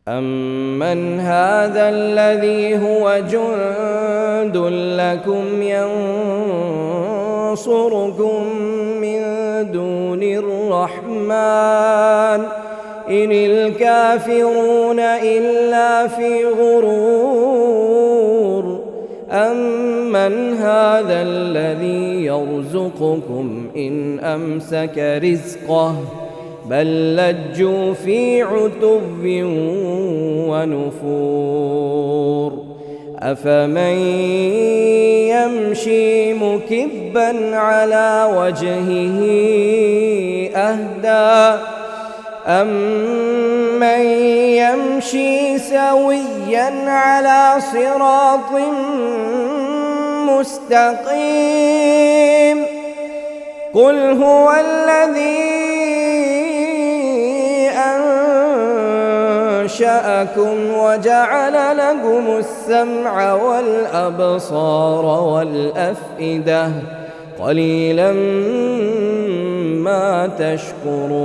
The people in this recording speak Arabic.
أَمَّنْ هَذَا الَّذِي هُوَ جُندٌ لَّكُمْ يَنصُرُكُم مِّن دُونِ الرَّحْمَٰنِ إِنِ الْكَافِرُونَ إِلَّا فِي غُرُورٍ أَمَّنْ هَذَا الَّذِي يَرْزُقُكُمْ إِنْ أَمْسَكَ رِزْقَهُ بَل لَّجُّوا فِي عُتُوٍّ وَنُفُورٍ أَفَمَن يَمْشِي مُكِبًّا عَلَىٰ وَجْهِهِ أَهْدَىٰ أَمَّن يَمْشِي سَوِيًّا عَلَىٰ صِرَاطٍ مُّسْتَقِيمٍ قُلْ هُوَ الَّذِي أَنشَأَكُمْ وَجَعَلَ لَكُمُ السَّمْعَ وَالْأَبْصَارَ وَالْأَفْئِدَةَ قَلِيلًا مَّا تَشْكُرُونَ